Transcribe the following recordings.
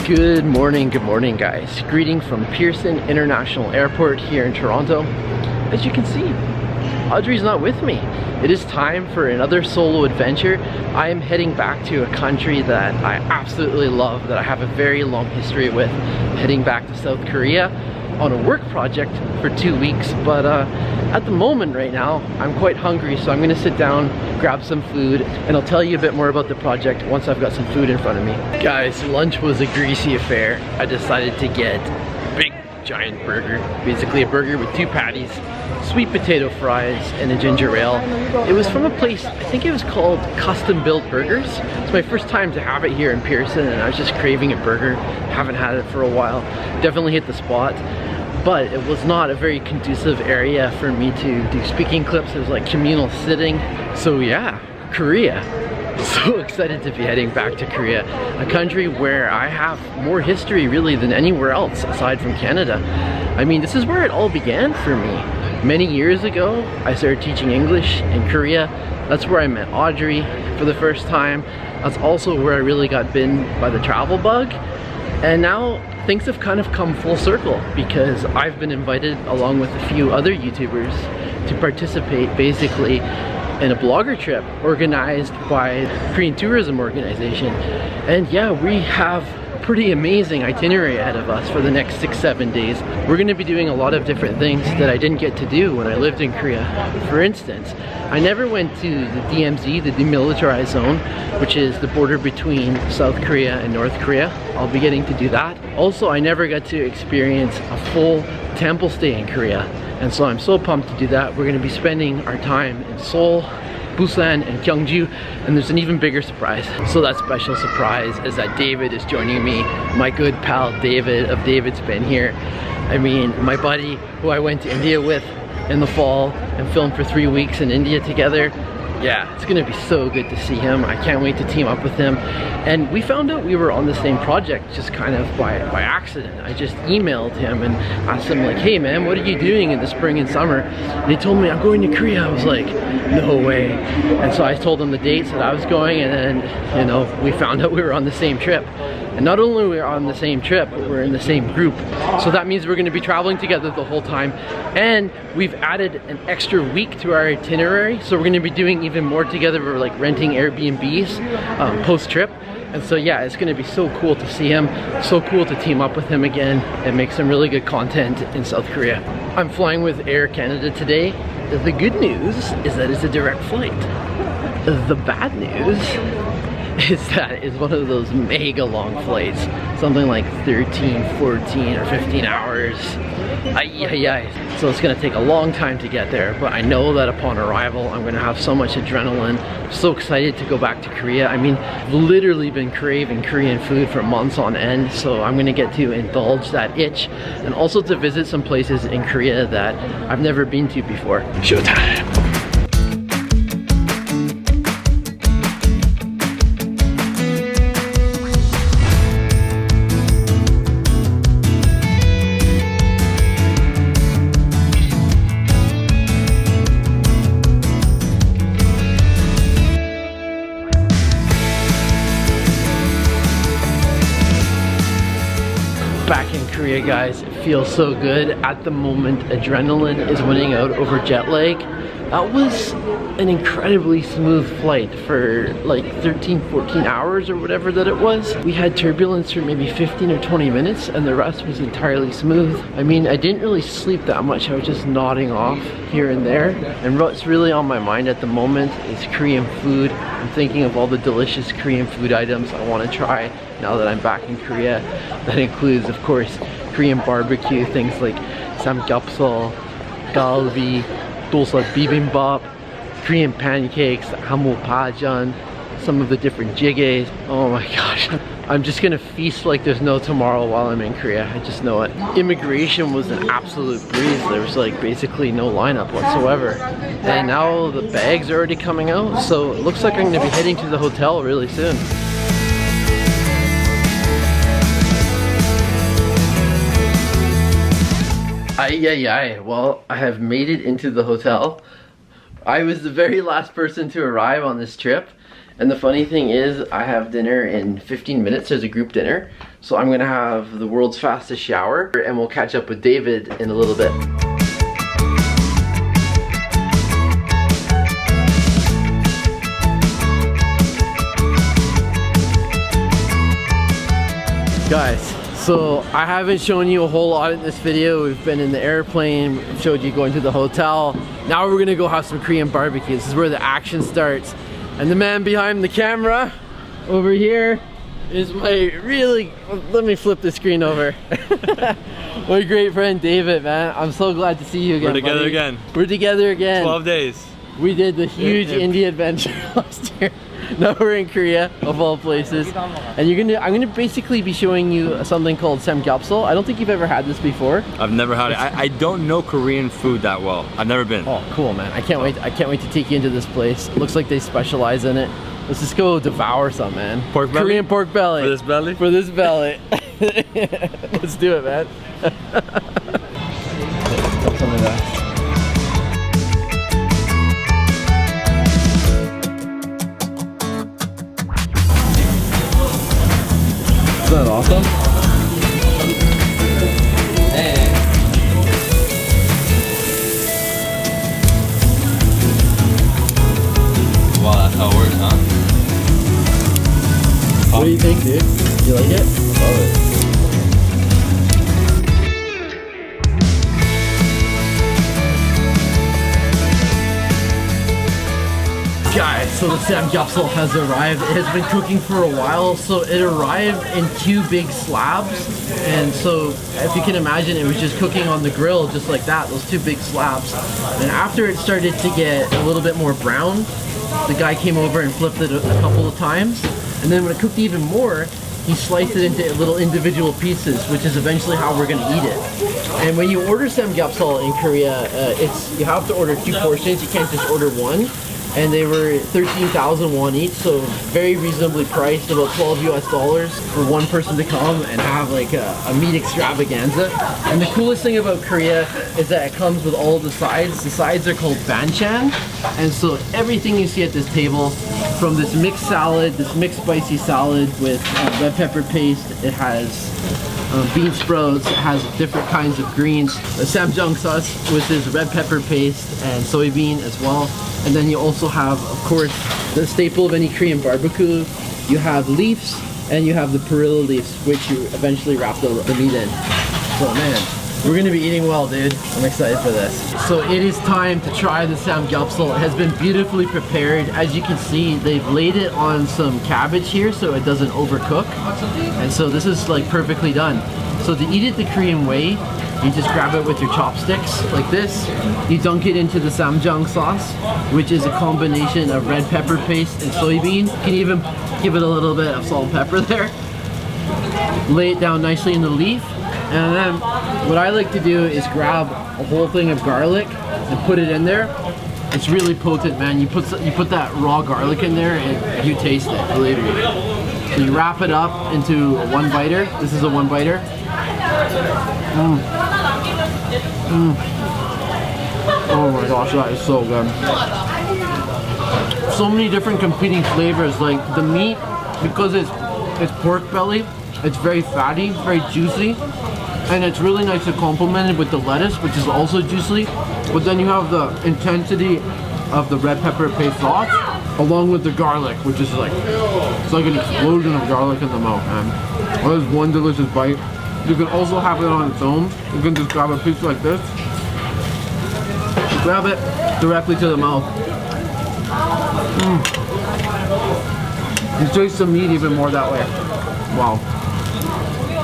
Good morning guys. Greeting from Pearson International Airport here in Toronto. As you can see, Audrey's not with me. It is time for another solo adventure. I am heading back to a country that I absolutely love, that I have a very long history with. Heading back to South Korea on a work project for 2 weeks, but at the moment right now I'm quite hungry, so I'm gonna sit down, grab some food, and I'll tell you a bit more about the project once I've got some food in front of me. Guys, lunch was a greasy affair. I decided to get a big giant burger, basically a burger with 2 patties, sweet potato fries, and a ginger ale. It was from a place, I think it was called Custom Built Burgers. It's my first time to have it here in Pearson, and I was just craving a burger. Haven't had it for a while. Definitely hit the spot. But it was not a very conducive area for me to do speaking clips. It was like communal sitting. So yeah, Korea. So excited to be heading back to Korea, a country where I have more history really than anywhere else aside from Canada. I mean, this is where it all began for me. Many years ago, I started teaching English in Korea. That's where I met Audrey for the first time. That's also where I really got bitten by the travel bug. And now things have kind of come full circle because I've been invited along with a few other YouTubers to participate basically in a blogger trip organized by the Korean Tourism Organization. And yeah, we have a pretty amazing itinerary ahead of us for the next 6-7 days. We're going to be doing a lot of different things that I didn't get to do when I lived in Korea. For instance, I never went to the DMZ, the Demilitarized Zone, which is the border between South Korea and North Korea. I'll be getting to do that. Also, I never got to experience a full temple stay in Korea. And so I'm so pumped to do that. We're going to be spending our time in Seoul, Busan, and Gyeongju, and there's an even bigger surprise. So that special surprise is that David is joining me. My good pal David of David's Been Here. I mean, my buddy who I went to India with in the fall and filmed for 3 weeks in India together. Yeah, it's gonna be so good to see him. I can't wait to team up with him. And we found out we were on the same project just kind of by accident. I just emailed him and asked him like, hey man, what are you doing in the spring and summer? And he told me, I'm going to Korea. I was like, no way. And so I told him the dates that I was going, and then, you know, we found out we were on the same trip. And not only are we on the same trip, but we're in the same group. So that means we're gonna be traveling together the whole time. And we've added an extra week to our itinerary. So we're gonna be doing even more together. We're like renting Airbnbs post-trip. And so yeah, it's gonna be so cool to see him. So cool to team up with him again and make some really good content in South Korea. I'm flying with Air Canada today. The good news is that it's a direct flight. The bad news is that it's one of those mega long flights, something like 13, 14, or 15 hours. So it's gonna take a long time to get there, but I know that upon arrival I'm gonna have so much adrenaline. I'm so excited to go back to Korea. I mean, I've literally been craving Korean food for months on end, so I'm gonna get to indulge that itch and also to visit some places in Korea that I've never been to before. Showtime! Back in Korea, guys, it feels so good. At the moment, adrenaline is winning out over jet lag. That was an incredibly smooth flight for like 13, 14 hours or whatever that it was. We had turbulence for maybe 15 or 20 minutes and the rest was entirely smooth. I mean, I didn't really sleep that much. I was just nodding off here and there. And what's really on my mind at the moment is Korean food. I'm thinking of all the delicious Korean food items I want to try now that I'm back in Korea. That includes, of course, Korean barbecue, things like samgyupsal, galbi, dosa bibimbap, Korean pancakes, hamulpajan, some of the different jjigaes. Oh my gosh. I'm just gonna feast like there's no tomorrow while I'm in Korea. I just know it. Immigration was an absolute breeze. There was like basically no lineup whatsoever. And now the bags are already coming out, so it looks like I'm gonna be heading to the hotel really soon. Well, I have made it into the hotel. I was the very last person to arrive on this trip, And the funny thing is, I have dinner in 15 minutes. There's a group dinner. So I'm gonna have the world's fastest shower, and we'll catch up with David in a little bit. Guys, so I haven't shown you a whole lot in this video. We've been in the airplane, showed you going to the hotel. Now we're gonna go have some Korean barbecue. This is where the action starts. And the man behind the camera over here is my let me flip the screen over. My great friend David, man. I'm so glad to see you again. We're together buddy. again. We're together again. 12 days. We did the huge India adventure last year. Now we're in Korea, of all places. And I'm gonna basically be showing you something called samgyupsal. I don't think you've ever had this before. I've never had it. I don't know Korean food that well. I've never been. Oh, cool, man. I can't wait to take you into this place. It looks like they specialize in it. Let's just go devour some, man. Pork belly? Korean pork belly. For this belly? For this belly. Let's do it, man. Some of that. Isn't that awesome? Hey. Wow, that's how it works, huh? What do you think, dude? You like it? I love it. Guys, so the samgyupsal has arrived. It has been cooking for a while, so it arrived in 2 big slabs. And so, if you can imagine, it was just cooking on the grill just like that, those 2 big slabs. And after it started to get a little bit more brown, the guy came over and flipped it a couple of times. And then when it cooked even more, he sliced it into little individual pieces, which is eventually how we're gonna eat it. And when you order samgyupsal in Korea, you have to order 2 portions. You can't just order 1. And they were 13,000 won each, so very reasonably priced, about $12 US for one person to come and have like a meat extravaganza. And the coolest thing about Korea is that it comes with all the sides. The sides are called banchan, and so everything you see at this table, from this mixed salad, this mixed spicy salad with red pepper paste, it has bean sprouts, it has different kinds of greens, the samjang sauce, which is red pepper paste and soybean as well. And then you also have, of course, the staple of any Korean barbecue. You have leaves, and you have the perilla leaves, which you eventually wrap the meat in. So man, we're gonna be eating well, dude. I'm excited for this. So it is time to try the samgyupsal. It has been beautifully prepared. As you can see, they've laid it on some cabbage here so it doesn't overcook. And so this is like perfectly done. So to eat it the Korean way, you just grab it with your chopsticks like this. You dunk it into the samjang sauce, which is a combination of red pepper paste and soybean. You can even give it a little bit of salt and pepper there. Lay it down nicely in the leaf. And then what I like to do is grab a whole thing of garlic and put it in there. It's really potent, man. You put that raw garlic in there and you taste it, believe me. So you wrap it up into a 1-biter. This is a 1-biter. Oh my gosh, that is so good. So many different competing flavors. Like the meat, because it's pork belly, it's very fatty, very juicy, and it's really nicely complemented with the lettuce, which is also juicy. But then you have the intensity of the red pepper paste sauce, along with the garlic, which is like, it's like an explosion of garlic in the mouth, man. That is one delicious bite. You can also have it on its own. You can just grab a piece like this. Grab it directly to the mouth. You taste the meat even more that way. Wow.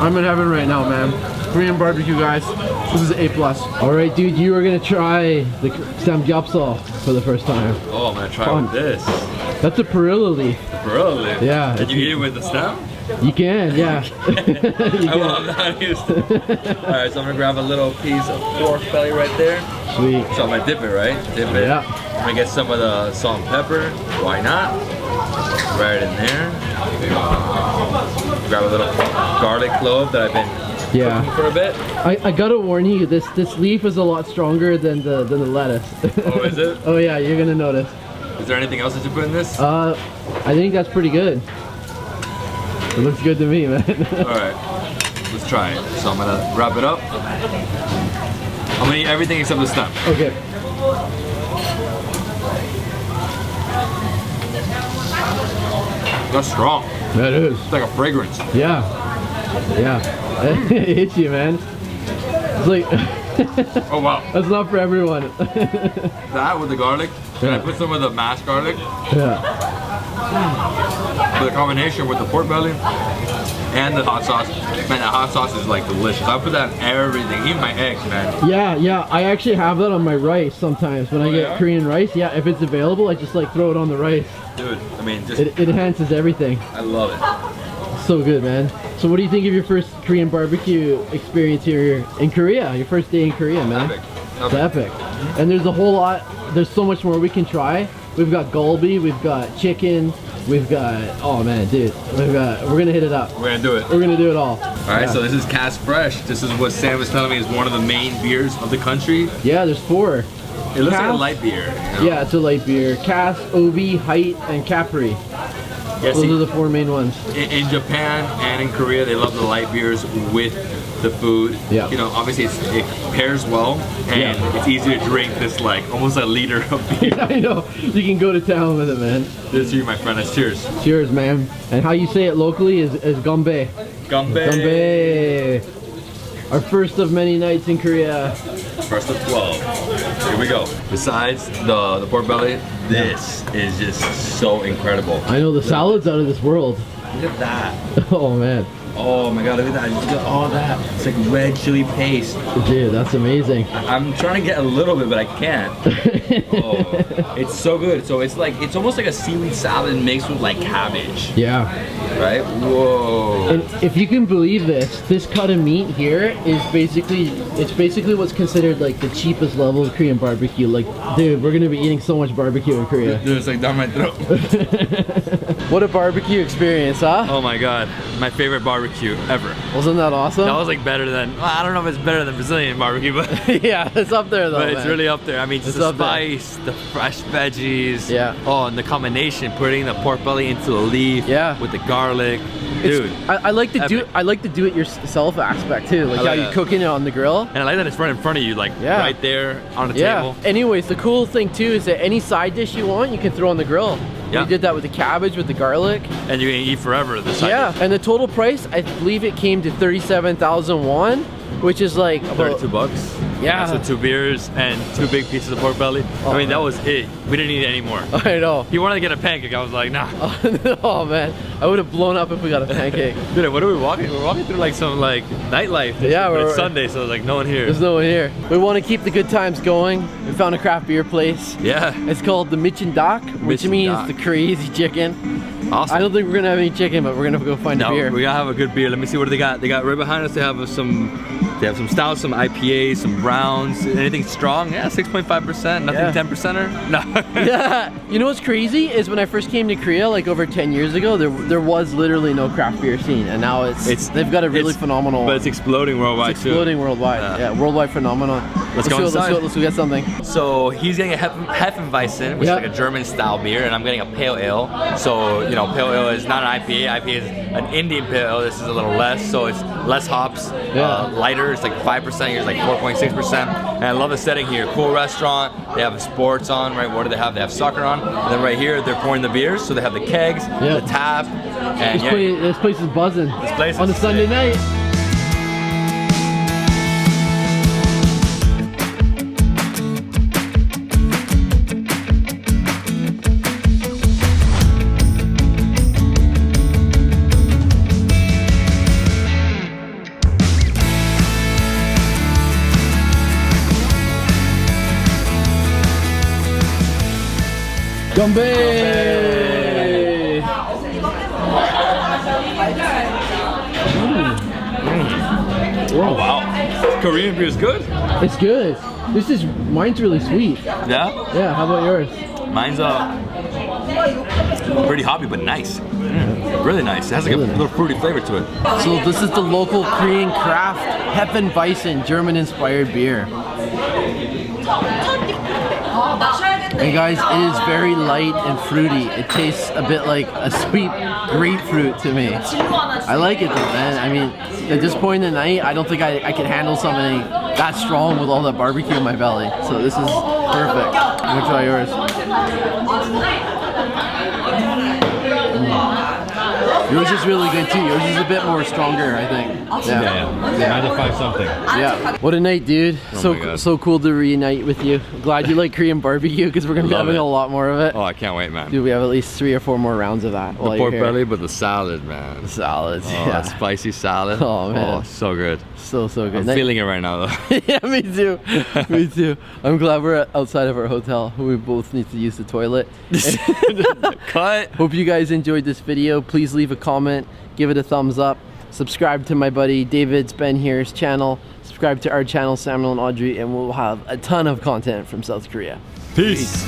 I'm in heaven right now, man. Korean barbecue, guys. This is A+. Alright, dude, you are gonna try the samgyupsal for the first time. Oh, I'm gonna try with this. That's a perilla leaf. The perilla leaf? Yeah. Did you eat it with the stem? You can, yeah. I'm not used to it. Alright, so I'm gonna grab a little piece of pork belly right there. Sweet. So I'm gonna dip it, right? Dip it. Yeah. I'm gonna get some of the salt and pepper. Why not? Right in there. Grab a little garlic clove that I've been cooking for a bit. I gotta warn you, this leaf is a lot stronger than the lettuce. Oh, is it? Oh yeah, you're gonna notice. Is there anything else that you put in this? I think that's pretty good. It looks good to me, man. Alright, let's try it. So I'm gonna wrap it up. I'm gonna eat everything except the stem. Okay. That's strong. That is. It's like a fragrance. Yeah. Yeah. It hits you, man. It's like... Oh wow. That's not for everyone. That with the garlic. And I put some of the mashed garlic. Yeah. The combination with the pork belly and the hot sauce. Man, that hot sauce is like delicious. I put that in everything, even my eggs, man. Yeah, yeah. I actually have that on my rice sometimes when I get Korean rice. Yeah, if it's available, I just like throw it on the rice. Dude, I mean, just It enhances everything. I love it. So good, man. So what do you think of your first Korean barbecue experience here in Korea? Your first day in Korea, man. Epic. It's epic. And there's a whole lot, there's so much more we can try. We've got galbi, we've got chicken, we've got, oh man, dude, we're gonna hit it up. We're gonna do it. We're gonna do it all. Alright, so this is Cask Fresh. This is what Sam was telling me is one of the main beers of the country. Yeah, there's 4. It looks like a Cask? light beer. You know? Yeah, it's a light beer. Cask, Obi, Height, and Capri. Yeah, Those see, are the 4 main ones. in Japan and in Korea, they love the light beers with the food. Yeah. You know, obviously it pairs well, and it's easy to drink this like almost a liter of beer. I know. You can go to town with it, man. This to you, my friend. That's cheers. Cheers, man. And how you say it locally is gombe. Gombe. Gombe. Our first of many nights in Korea. First of 12. Here we go. Besides the pork belly, this is just so incredible. I know the salad's out of this world. Look at that. Oh man. Oh my god, look at that. Look at all that. It's like red chili paste. Dude, that's amazing. I'm trying to get a little bit, but I can't. Oh, it's so good. So it's almost like a seaweed salad mixed with like cabbage. Yeah. Right? Whoa. And if you can believe this cut of meat here is basically what's considered like the cheapest level of Korean barbecue. Like, dude, we're gonna be eating so much barbecue in Korea. Dude, it's like down my throat. What a barbecue experience, huh? Oh my god. My favorite barbecue ever. Wasn't that awesome? That was like better than, well, I don't know if it's better than Brazilian barbecue, but yeah, it's up there though. but it's man. really up there. I mean, just It's the up there. spice, the fresh veggies. Yeah. Oh, and the combination, putting the pork belly into the leaf. Yeah. With the garlic. Dude. I like the epic. I like the do it yourself aspect too, like I how like you're that. cooking it on the grill. And I like that it's right in front of you, like right there on the table. Anyways, the cool thing too is that any side dish you want, you can throw on the grill. Yeah. We did that with the cabbage, with the garlic. And you can eat forever the side dish. And the total price, I believe it came to 37,000 won, which is like about 32 bucks. Yeah. So 2 beers and 2 big pieces of pork belly. Oh, I mean, that man. was it. We didn't need any more. I know. He wanted to get a pancake. I was like, nah. Oh man, I would have blown up if we got a pancake. Dude, what are we walking? We're walking through like some like nightlife. Yeah, but it's we're- Sunday, so like no one here. There's no one here. We want to keep the good times going. We found a craft beer place. Yeah. It's called the Michen Dak, which Michen means Dak. the crazy chicken. Awesome. I don't think we're gonna have any chicken, but we're gonna go find a No, beer. we gotta have a good beer. Let me see what they got. They got right behind us. They have some stouts, some IPAs, some browns. Anything strong? Yeah, 6.5%. Nothing Yeah. 10%er. No. Yeah. You know what's crazy is when I first came to Korea, like over 10 years ago, there was literally no craft beer scene, and now they've got a really phenomenal. But it's exploding worldwide It's exploding worldwide. Yeah, worldwide phenomenon. Let's go inside. Let's go get something. So he's getting a Hefeweizen, which is like a German style beer, and I'm getting a pale ale. So, you know, pale ale is not an IPA. IPA is an Indian pale ale. This is a little less, so it's less hops, lighter. It's like 5%. Here's like 4.6%. And I love the setting here. Cool restaurant. They have sports on, right? What do they have? They have soccer on. And then right here, they're pouring the beers. So they have the kegs, the tap, and This place is buzzing. This place on a is Sunday night. Gombe! Oh wow, Korean beer is good. It's good. Mine's really sweet. Yeah? Yeah, how about yours? Mine's pretty hoppy, but nice. Really nice. It has like a little fruity flavor to it. So this is the local Korean craft Hefeweizen German-inspired beer. And guys, it is very light and fruity. It tastes a bit like a sweet grapefruit to me. I like it though, man. I mean, at this point in the night, I don't think I can handle something that strong with all that barbecue in my belly. So this is perfect. I'm gonna try yours. Yours is really good too. Yours is a bit more stronger, I think. Yeah. 9 to 5 something. Yeah. What a night, dude. So cool to reunite with you. Glad you like Korean barbecue because we're gonna be having a lot more of it. Oh, I can't wait, man. Dude, we have at least 3 or 4 more rounds of that. The pork belly, but the salad, man. The salads. Oh, that spicy salad. Oh man. Oh, so good. So good. I'm feeling it right now though. Yeah, me too. Me too. I'm glad we're outside of our hotel. We both need to use the toilet. Cut. Hope you guys enjoyed this video. Please leave a comment, give it a thumbs up, subscribe to my buddy David's Ben here's channel, subscribe to our channel Samuel and Audrey, and we'll have a ton of content from South Korea. Peace.